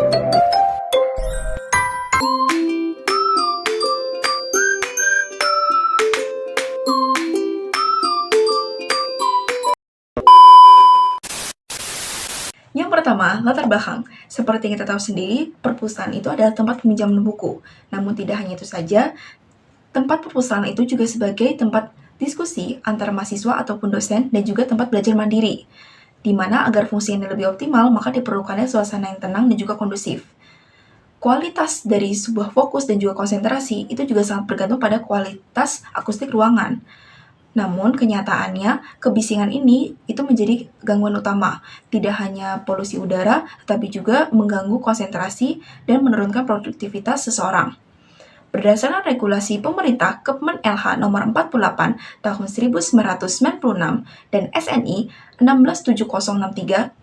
Yang pertama, latar belakang. Seperti yang kita tahu sendiri, perpustakaan itu adalah tempat peminjaman buku. Namun tidak hanya itu saja, tempat perpustakaan itu juga sebagai tempat diskusi antara mahasiswa ataupun dosen dan juga tempat belajar mandiri. Di mana agar fungsinya lebih optimal, maka diperlukannya suasana yang tenang dan juga kondusif. Kualitas dari sebuah fokus dan juga konsentrasi itu juga sangat bergantung pada kualitas akustik ruangan. Namun, kenyataannya, kebisingan ini itu menjadi gangguan utama. Tidak hanya polusi udara, tetapi juga mengganggu konsentrasi dan menurunkan produktivitas seseorang. Berdasarkan regulasi pemerintah Kepmen LH nomor 48 tahun 1996 dan SNI 167063/2004,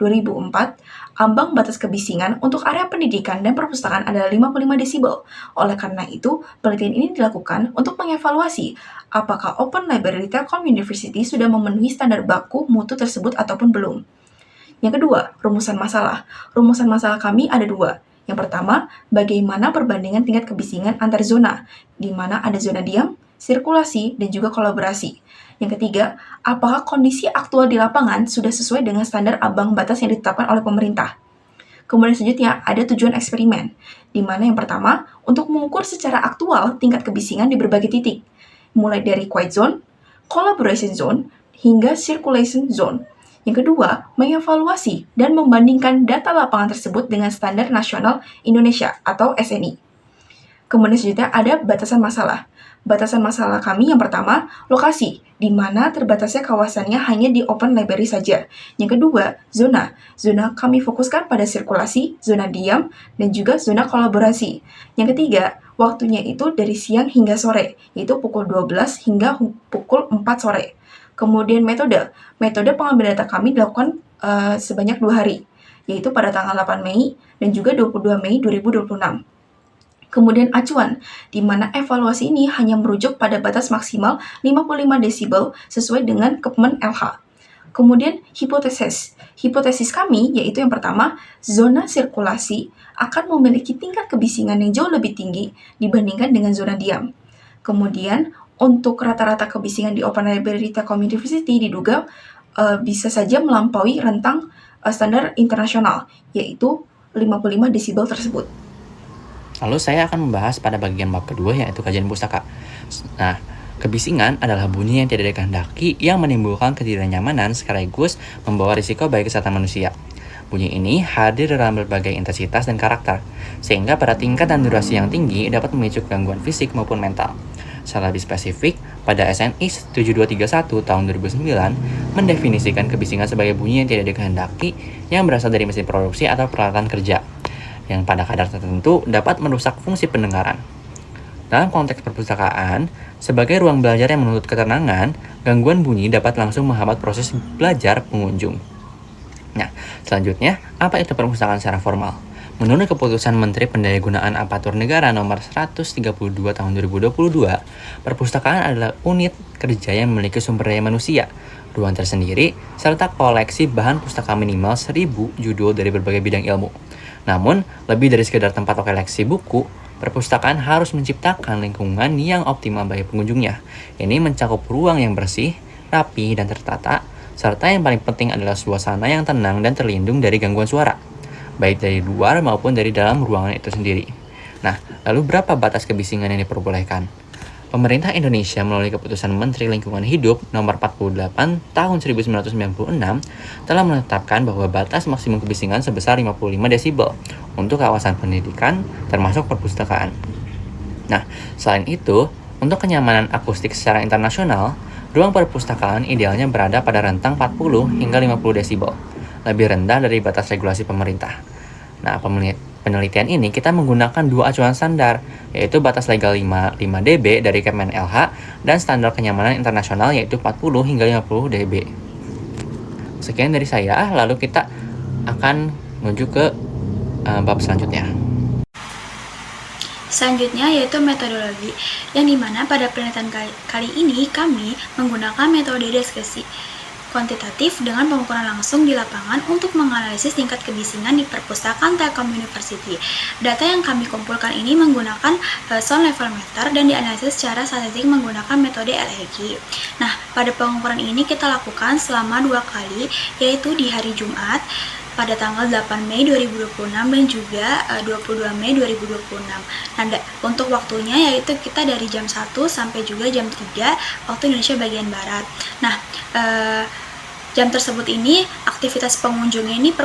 ambang batas kebisingan untuk area pendidikan dan perpustakaan adalah 55 desibel. Oleh karena itu, penelitian ini dilakukan untuk mengevaluasi apakah Open Library Telkom University sudah memenuhi standar baku mutu tersebut ataupun belum. Yang kedua, rumusan masalah. Rumusan masalah kami ada dua. Yang pertama, bagaimana perbandingan tingkat kebisingan antar zona, di mana ada zona diam, sirkulasi, dan juga kolaborasi. Yang ketiga, apakah kondisi aktual di lapangan sudah sesuai dengan standar ambang batas yang ditetapkan oleh pemerintah. Kemudian selanjutnya ada tujuan eksperimen, di mana yang pertama, untuk mengukur secara aktual tingkat kebisingan di berbagai titik, mulai dari quiet zone, collaboration zone, hingga circulation zone. Yang kedua, mengevaluasi dan membandingkan data lapangan tersebut dengan standar nasional Indonesia atau SNI. Kemudian selanjutnya ada batasan masalah. Batasan masalah kami yang pertama, lokasi, di mana terbatasnya kawasannya hanya di open library saja. Yang kedua, zona. Zona kami fokuskan pada sirkulasi, zona diam, dan juga zona kolaborasi. Yang ketiga, waktunya itu dari siang hingga sore, yaitu pukul 12 hingga pukul 4 sore. Kemudian metode pengambilan data kami dilakukan sebanyak 2 hari, yaitu pada tanggal 8 Mei dan juga 22 Mei 2026. Kemudian acuan, di mana evaluasi ini hanya merujuk pada batas maksimal 55 desibel sesuai dengan Kepmen LH. Kemudian hipotesis. Hipotesis kami yaitu yang pertama, zona sirkulasi akan memiliki tingkat kebisingan yang jauh lebih tinggi dibandingkan dengan zona diam. Kemudian untuk rata-rata kebisingan di Open Library Telkom University diduga bisa saja melampaui rentang standar internasional, yaitu 55 desibel tersebut. Lalu saya akan membahas pada bagian bab kedua, yaitu kajian pustaka. Nah, kebisingan adalah bunyi yang tidak dikehendaki yang menimbulkan ketidaknyamanan sekaligus membawa risiko bagi kesehatan manusia. Bunyi ini hadir dalam berbagai intensitas dan karakter, sehingga pada tingkat dan durasi yang tinggi dapat memicu gangguan fisik maupun mental. Secara lebih spesifik, pada SNI 7231 tahun 2009 mendefinisikan kebisingan sebagai bunyi yang tidak dikehendaki yang berasal dari mesin produksi atau peralatan kerja, yang pada kadar tertentu dapat merusak fungsi pendengaran. Dalam konteks perpustakaan, sebagai ruang belajar yang menuntut ketenangan, gangguan bunyi dapat langsung menghambat proses belajar pengunjung. Nah, selanjutnya, apa itu perpustakaan secara formal? Menurut keputusan Menteri Pendayagunaan Aparatur Negara nomor 132 tahun 2022, perpustakaan adalah unit kerja yang memiliki sumber daya manusia, ruang tersendiri, serta koleksi bahan pustaka minimal 1000 judul dari berbagai bidang ilmu. Namun, lebih dari sekedar tempat koleksi buku, perpustakaan harus menciptakan lingkungan yang optimal bagi pengunjungnya. Ini mencakup ruang yang bersih, rapi, dan tertata, serta yang paling penting adalah suasana yang tenang dan terlindung dari gangguan suara, baik dari luar maupun dari dalam ruangan itu sendiri. Nah, lalu berapa batas kebisingan yang diperbolehkan? Pemerintah Indonesia melalui keputusan Menteri Lingkungan Hidup nomor 48 tahun 1996 telah menetapkan bahwa batas maksimum kebisingan sebesar 55 desibel untuk kawasan pendidikan termasuk perpustakaan. Nah, selain itu, untuk kenyamanan akustik secara internasional, ruang perpustakaan idealnya berada pada rentang 40 hingga 50 desibel, lebih rendah dari batas regulasi pemerintah. Nah, penelitian ini kita menggunakan dua acuan standar, yaitu batas legal 5 dB dari Kepmen LH dan standar kenyamanan internasional yaitu 40 hingga 50 dB. Sekian dari saya, lalu kita akan menuju ke bab selanjutnya. Selanjutnya yaitu metodologi, yang dimana pada penelitian kali ini kami menggunakan metode deskripsi. kuantitatif dengan pengukuran langsung di lapangan untuk menganalisis tingkat kebisingan di perpustakaan Telkom University. Data yang kami kumpulkan ini menggunakan sound level meter dan dianalisis secara statistik menggunakan metode LEG. Nah, pada pengukuran ini kita lakukan selama 2 kali, yaitu di hari Jumat pada tanggal 8 Mei 2026 dan juga 22 Mei 2026. Nah, untuk waktunya yaitu kita dari jam 1 sampai juga jam 3 waktu Indonesia bagian Barat. Nah, jam tersebut ini aktivitas pengunjungnya ini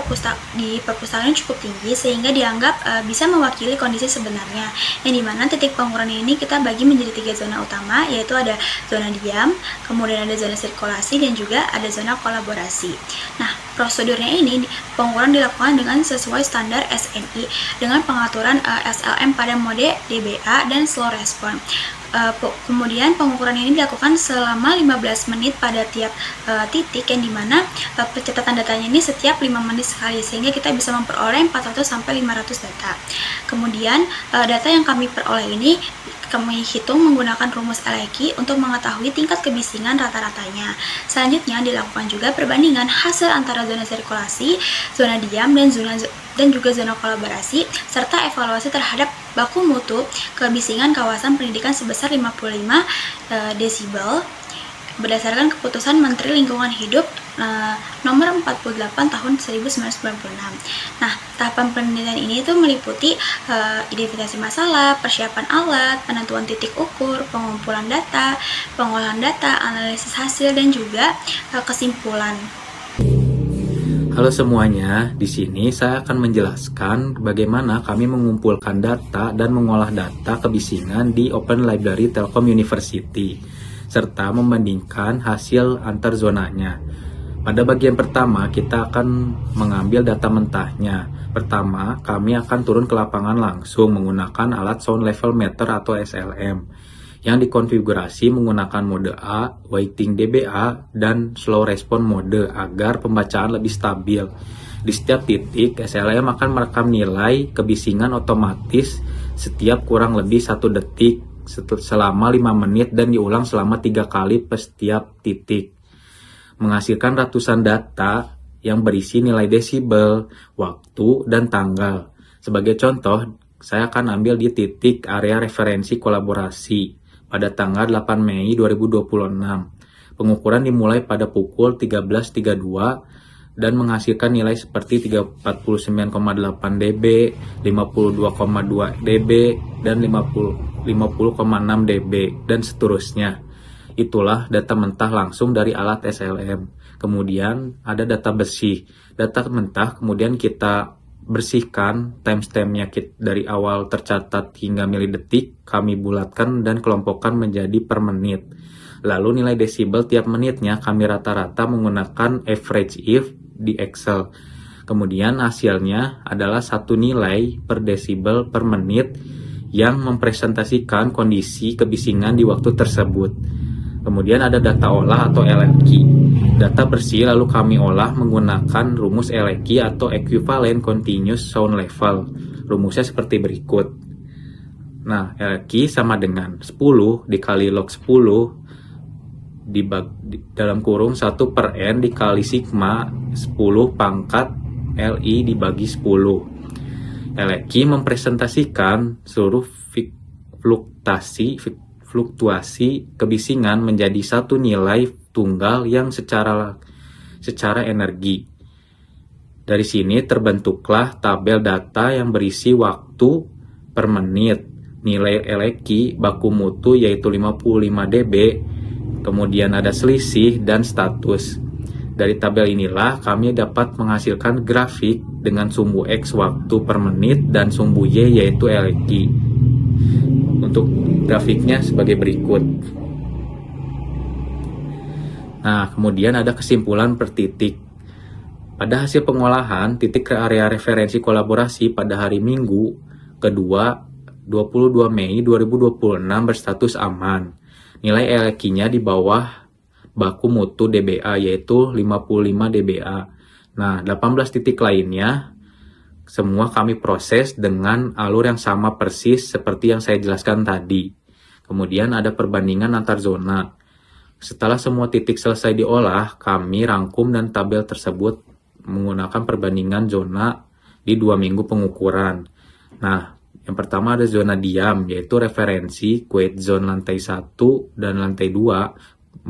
di perpustakaan cukup tinggi sehingga dianggap bisa mewakili kondisi sebenarnya, yang dimana titik pengukuran ini kita bagi menjadi 3 zona utama, yaitu ada zona diam, kemudian ada zona sirkulasi, dan juga ada zona kolaborasi. Nah, prosedurnya ini pengukuran dilakukan dengan sesuai standar SNI dengan pengaturan SLM pada mode DBA dan slow respon. Kemudian pengukuran ini dilakukan selama 15 menit pada tiap titik, yang dimana pencatatan datanya ini setiap 5 menit sekali, sehingga kita bisa memperoleh 400 sampai 500 data. Kemudian data yang kami peroleh ini kami hitung menggunakan rumus LEG untuk mengetahui tingkat kebisingan rata-ratanya. Selanjutnya dilakukan juga perbandingan hasil antara zona sirkulasi, zona diam, dan juga zona kolaborasi, serta evaluasi terhadap baku mutu kebisingan kawasan pendidikan sebesar 55 desibel berdasarkan keputusan Menteri Lingkungan Hidup nomor 48 tahun 1996. Nah, tahapan penelitian ini itu meliputi identifikasi masalah, persiapan alat, penentuan titik ukur, pengumpulan data, pengolahan data, analisis hasil, dan juga kesimpulan. Halo semuanya, di sini saya akan menjelaskan bagaimana kami mengumpulkan data dan mengolah data kebisingan di Open Library Telkom University, serta membandingkan hasil antar zonanya. Pada bagian pertama, kita akan mengambil data mentahnya. Pertama, kami akan turun ke lapangan langsung menggunakan alat sound level meter atau SLM, yang dikonfigurasi menggunakan mode A, waiting DBA, dan slow respon mode agar pembacaan lebih stabil. Di setiap titik, SLM akan merekam nilai kebisingan otomatis setiap kurang lebih 1 detik selama 5 menit dan diulang selama 3 kali per setiap titik, menghasilkan ratusan data yang berisi nilai desibel, waktu, dan tanggal. Sebagai contoh, saya akan ambil di titik area referensi kolaborasi pada tanggal 8 Mei 2026. Pengukuran dimulai pada pukul 13.32 dan menghasilkan nilai seperti 49,8 dB, 52,2 dB, dan 50,6 dB, dan seterusnya. Itulah data mentah langsung dari alat SLM. Kemudian ada data bersih. Data mentah kemudian kita bersihkan, timestampnya dari awal tercatat hingga milidetik, kami bulatkan dan kelompokkan menjadi per menit. Lalu nilai desibel tiap menitnya kami rata-rata menggunakan average if di Excel. Kemudian hasilnya adalah satu nilai per desibel per menit yang mempresentasikan kondisi kebisingan di waktu tersebut. Kemudian ada data olah atau LEG. Data bersih lalu kami olah menggunakan rumus LEG atau Equivalent Continuous Sound Level. Rumusnya seperti berikut. Nah, LEG sama dengan 10 dikali log 10 dalam kurung 1 per N dikali sigma 10 pangkat LI dibagi 10. LEG mempresentasikan seluruh fluktuasi kebisingan menjadi satu nilai tunggal yang secara energi. Dari sini terbentuklah tabel data yang berisi waktu per menit, nilai LEG, baku mutu yaitu 55 dB, kemudian ada selisih dan status. Dari tabel inilah kami dapat menghasilkan grafik dengan sumbu X waktu per menit dan sumbu Y yaitu LEG. Untuk grafiknya sebagai berikut. Nah, kemudian ada kesimpulan per titik. Pada hasil pengolahan, titik ke area referensi kolaborasi pada hari Minggu kedua 22 Mei 2026 berstatus aman. Nilai LEG-nya di bawah baku mutu DBA yaitu 55 DBA. Nah, 18 titik lainnya semua kami proses dengan alur yang sama persis seperti yang saya jelaskan tadi. Kemudian ada perbandingan antar zona. Setelah semua titik selesai diolah, kami rangkum dan tabel tersebut menggunakan perbandingan zona di 2 minggu pengukuran. Nah, yang pertama ada zona diam, yaitu referensi quiet zone lantai 1 dan lantai 2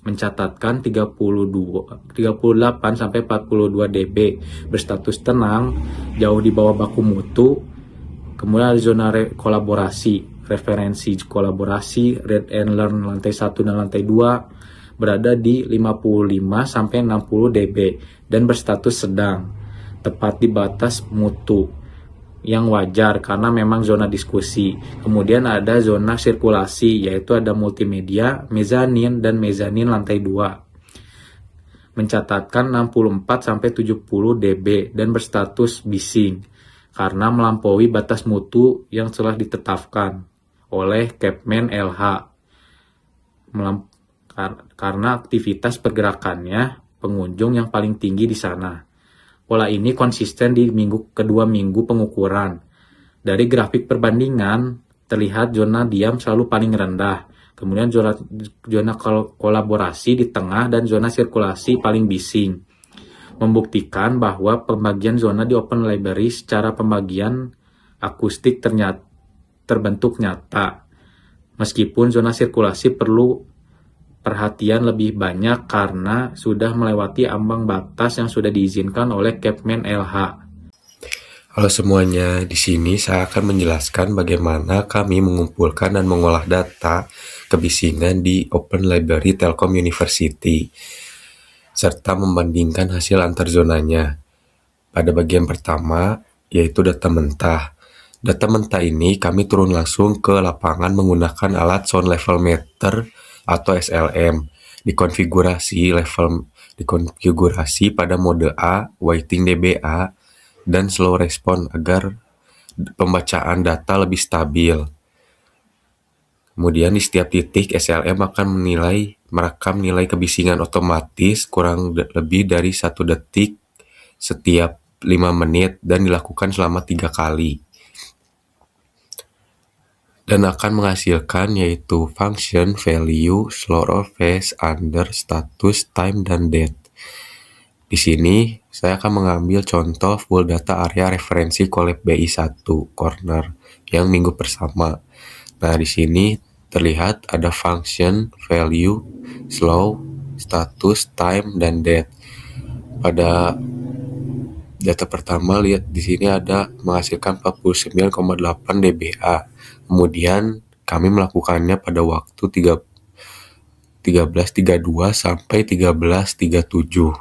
mencatatkan 38 sampai 42 dB berstatus tenang, jauh di bawah baku mutu. Kemudian ada zona kolaborasi, referensi kolaborasi read and learn lantai 1 dan lantai 2 berada di 55 sampai 60 dB dan berstatus sedang, tepat di batas mutu yang wajar karena memang zona diskusi. Kemudian ada zona sirkulasi, yaitu ada multimedia, mezanin, dan mezanin lantai 2. Mencatatkan 64 sampai 70 dB dan berstatus bising karena melampaui batas mutu yang telah ditetapkan oleh Kepmen LH. Karena aktivitas pergerakannya pengunjung yang paling tinggi di sana. Pola ini konsisten di kedua minggu pengukuran. Dari grafik perbandingan, terlihat zona diam selalu paling rendah. Kemudian zona kolaborasi di tengah dan zona sirkulasi paling bising. Membuktikan bahwa pembagian zona di Open Library secara pembagian akustik terbentuk nyata. Meskipun zona sirkulasi perlu perhatian lebih banyak karena sudah melewati ambang batas yang sudah diizinkan oleh Kepmen LH. Halo semuanya, di sini saya akan menjelaskan bagaimana kami mengumpulkan dan mengolah data kebisingan di Open Library Telkom University, serta membandingkan hasil antar zonanya. Pada bagian pertama, yaitu data mentah. Data mentah ini kami turun langsung ke lapangan menggunakan alat sound level meter atau SLM, dikonfigurasi pada mode A, waiting DBA, dan slow response agar pembacaan data lebih stabil. Kemudian di setiap titik SLM akan merekam nilai kebisingan otomatis kurang lebih dari 1 detik setiap 5 menit dan dilakukan selama 3 kali. Dan akan menghasilkan yaitu function, value, slow or fast, under, status, time, dan date. Di sini saya akan mengambil contoh full data area referensi Collab BI1 corner yang minggu pertama. Nah, di sini terlihat ada function, value, slow, status, time, dan date. Pada data pertama lihat di sini ada menghasilkan 49,8 dBA. Kemudian kami melakukannya pada waktu 13.32 sampai 13.37.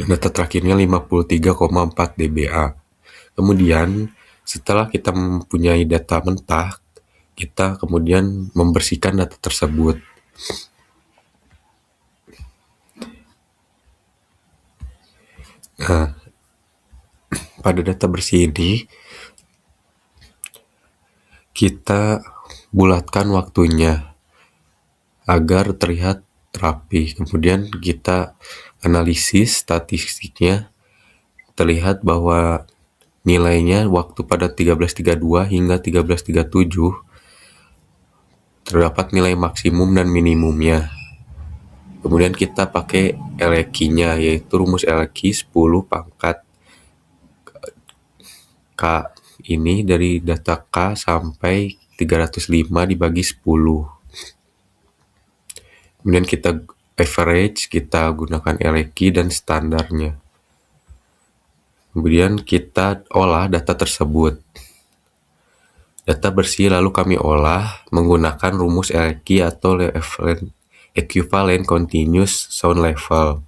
Dan data terakhirnya 53,4 dBA. Kemudian setelah kita mempunyai data mentah, kita kemudian membersihkan data tersebut. Nah, pada data bersih ini kita bulatkan waktunya agar terlihat rapi. Kemudian kita analisis statistiknya, terlihat bahwa nilainya waktu pada 13.32 hingga 13.37 terdapat nilai maksimum dan minimumnya. Kemudian kita pakai LQ-nya, yaitu rumus LQ 10 pangkat K ini dari data K sampai 305 dibagi 10. Kemudian kita average, kita gunakan LQ dan standarnya. Kemudian kita olah data tersebut. Data bersih lalu kami olah menggunakan rumus LQ atau Equivalent Continuous Sound Level.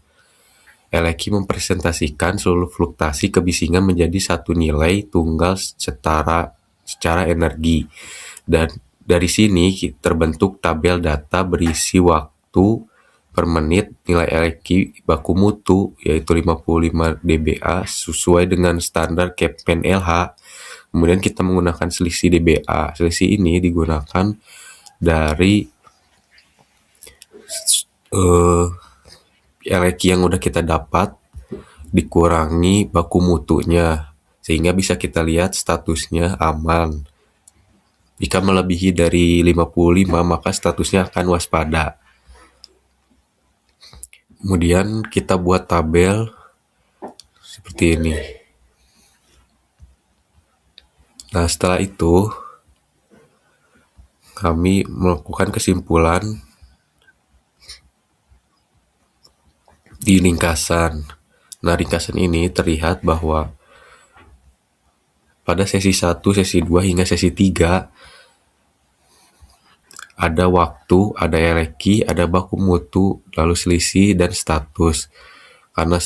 LQ mempresentasikan seluruh fluktuasi kebisingan menjadi satu nilai tunggal secara energi. Dan dari sini terbentuk tabel data berisi waktu per menit, nilai LQ baku mutu yaitu 55 dBA sesuai dengan standar Kepmen LH. Kemudian kita menggunakan selisih dBA. Selisih ini digunakan dari LQ yang udah kita dapat dikurangi baku mutunya sehingga bisa kita lihat statusnya aman. Jika melebihi dari 55, maka statusnya akan waspada. Kemudian kita buat tabel seperti ini. Nah, setelah itu kami melakukan kesimpulan di ringkasan. Nah, ringkasan ini terlihat bahwa pada sesi 1, sesi 2, hingga sesi 3 ada waktu, ada eleki, ada baku mutu, lalu selisih, dan status. Karena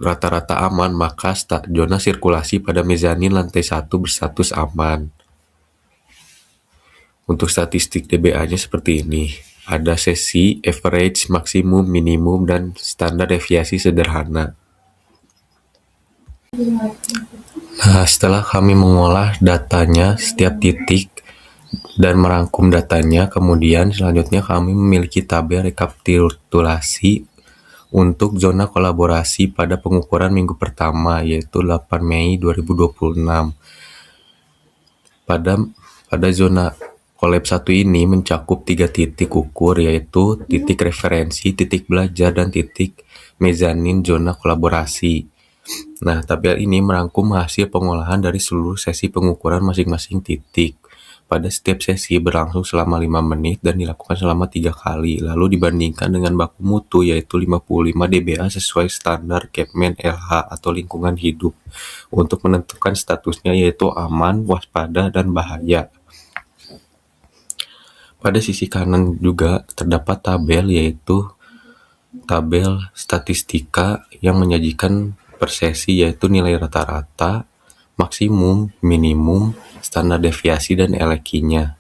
rata-rata aman, maka zona sirkulasi pada mezanin lantai 1 berstatus aman. Untuk statistik DBA-nya seperti ini. Ada sesi, average, maksimum, minimum, dan standar deviasi sederhana. Nah, setelah kami mengolah datanya setiap titik dan merangkum datanya, kemudian selanjutnya kami memiliki tabel rekapitulasi untuk zona kolaborasi pada pengukuran minggu pertama, yaitu 8 Mei 2026. Pada zona Collab 1 ini mencakup 3 titik ukur, yaitu titik referensi, titik belajar, dan titik mezanin zona kolaborasi. Nah, tabel ini merangkum hasil pengolahan dari seluruh sesi pengukuran masing-masing titik. Pada setiap sesi berlangsung selama 5 menit dan dilakukan selama 3 kali, lalu dibandingkan dengan baku mutu yaitu 55 dBA sesuai standar Kepmen LH atau lingkungan hidup untuk menentukan statusnya yaitu aman, waspada, dan bahaya. Pada sisi kanan juga terdapat tabel yaitu tabel statistika yang menyajikan per sesi yaitu nilai rata-rata, maksimum, minimum, standar deviasi, dan elekinya.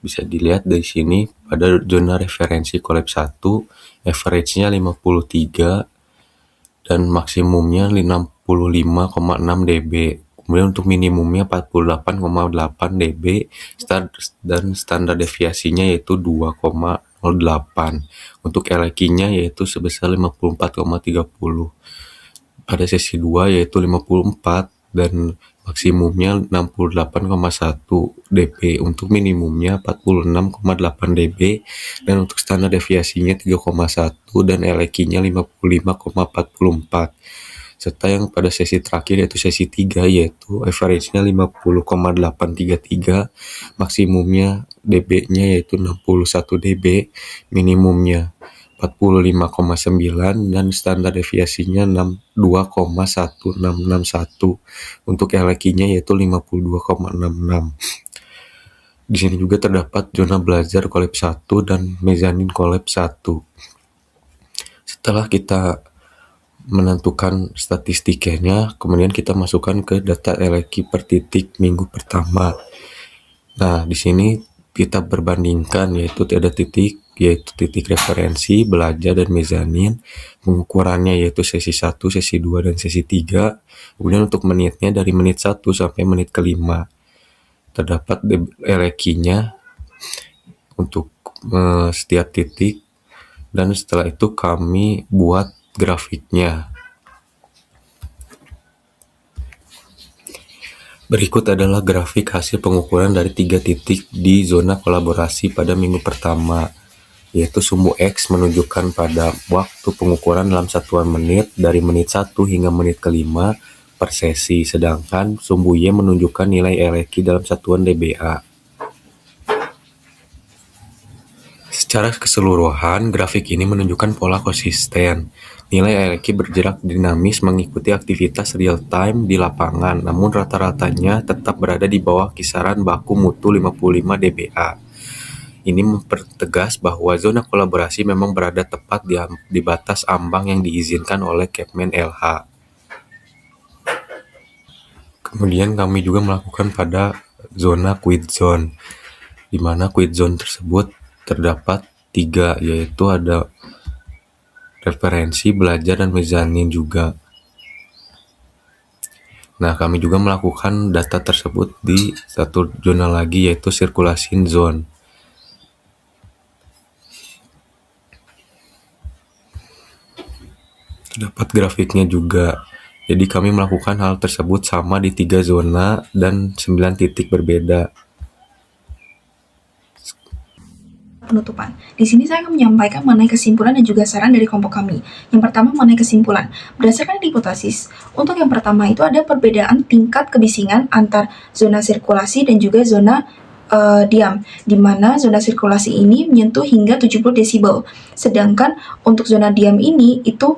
Bisa dilihat dari sini pada zona referensi Collab 1, average-nya 53 dan maksimumnya 65,6 dB. Kemudian untuk minimumnya 48,8 dB dan standar deviasinya yaitu 2,08. Untuk elekinya yaitu sebesar 54,30. Pada sesi 2 yaitu 54 dan maksimumnya 68,1 dB, untuk minimumnya 46,8 dB, dan untuk standar deviasinya 3,1 dan elekinya 55,44. Serta yang pada sesi terakhir yaitu sesi 3 yaitu average-nya 50,833, maksimumnya dB-nya yaitu 61 dB, minimumnya 45,9 dan standar deviasinya 2,1661. Untuk elekinya yaitu 52,66. Di sini juga terdapat zona belajar Collab 1 dan mezanin Collab 1. Setelah kita menentukan statistikanya, kemudian kita masukkan ke data eleki per titik minggu pertama. Nah, di sini kita berbandingkan yaitu ada titik referensi, belajar, dan mezanin. Pengukurannya yaitu sesi 1, sesi 2, dan sesi 3. Kemudian untuk menitnya dari menit 1 sampai menit ke-5. Terdapat elekinya untuk setiap titik, dan setelah itu kami buat grafiknya. Berikut adalah grafik hasil pengukuran dari 3 titik di zona kolaborasi pada minggu pertama, yaitu sumbu X menunjukkan pada waktu pengukuran dalam satuan menit dari menit 1 hingga menit ke-5 per sesi, sedangkan sumbu Y menunjukkan nilai eleki dalam satuan dBA. Secara keseluruhan, grafik ini menunjukkan pola konsisten. Nilai eleki bergerak dinamis mengikuti aktivitas real-time di lapangan, namun rata-ratanya tetap berada di bawah kisaran baku mutu 55 dBA. Ini mempertegas bahwa zona kolaborasi memang berada tepat di batas ambang yang diizinkan oleh Kepmen LH. Kemudian kami juga melakukan pada zona quit zone, di mana quit zone tersebut terdapat 3, yaitu ada referensi, belajar, dan mezanin juga. Nah, kami juga melakukan data tersebut di satu zona lagi yaitu circulation zone. Terdapat grafiknya juga. Jadi kami melakukan hal tersebut sama di 3 zona dan 9 titik berbeda. penutupan. Di sini saya akan menyampaikan mengenai kesimpulan dan juga saran dari kelompok kami. Yang pertama mengenai kesimpulan. Berdasarkan hipotesis, untuk yang pertama itu ada perbedaan tingkat kebisingan antar zona sirkulasi dan juga zona diam, di mana zona sirkulasi ini menyentuh hingga 70 desibel. Sedangkan untuk zona diam ini itu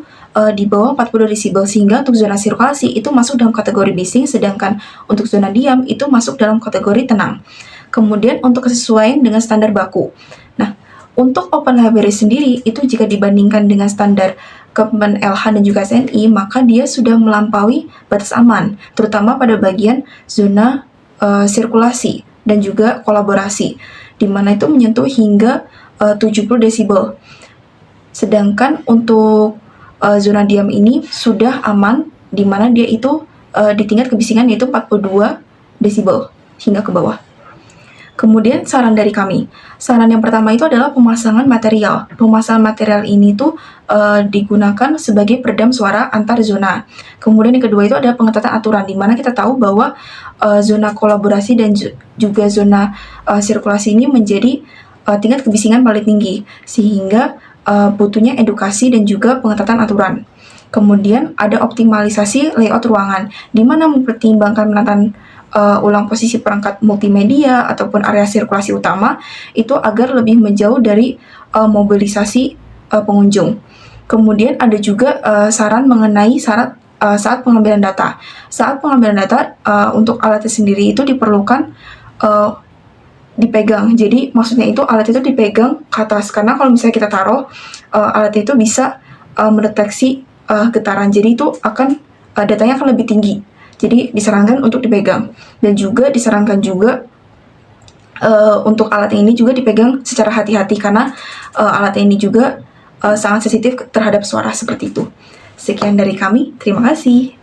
di bawah 40 desibel, sehingga untuk zona sirkulasi itu masuk dalam kategori bising, sedangkan untuk zona diam itu masuk dalam kategori tenang. Kemudian untuk kesesuaian dengan standar baku. Nah, untuk open library sendiri itu jika dibandingkan dengan standar Kemen LH dan juga SNI, maka dia sudah melampaui batas aman, terutama pada bagian zona sirkulasi dan juga kolaborasi, di mana itu menyentuh hingga 70 desibel. Sedangkan untuk zona diam ini sudah aman, di mana dia itu di tingkat kebisingan yaitu 42 desibel hingga ke bawah. Kemudian saran dari kami. Saran yang pertama itu adalah pemasangan material. Pemasangan material ini tuh digunakan sebagai peredam suara antar zona. Kemudian yang kedua itu ada pengetatan aturan, di mana kita tahu bahwa zona kolaborasi dan juga zona sirkulasi ini menjadi tingkat kebisingan paling tinggi, sehingga butuhnya edukasi dan juga pengetatan aturan. Kemudian ada optimalisasi layout ruangan, di mana mempertimbangkan penataan ulang posisi perangkat multimedia ataupun area sirkulasi utama itu agar lebih menjauh dari mobilisasi pengunjung. Kemudian ada juga saran mengenai saat pengambilan data. Saat pengambilan data untuk alatnya sendiri itu diperlukan dipegang. Jadi maksudnya itu alat itu dipegang ke atas, karena kalau misalnya kita taruh alat itu bisa mendeteksi getaran. Jadi itu akan datanya akan lebih tinggi. Jadi disarankan untuk dipegang, dan juga disarankan juga untuk alat ini juga dipegang secara hati-hati, karena alat ini juga sangat sensitif terhadap suara seperti itu. Sekian dari kami, terima kasih.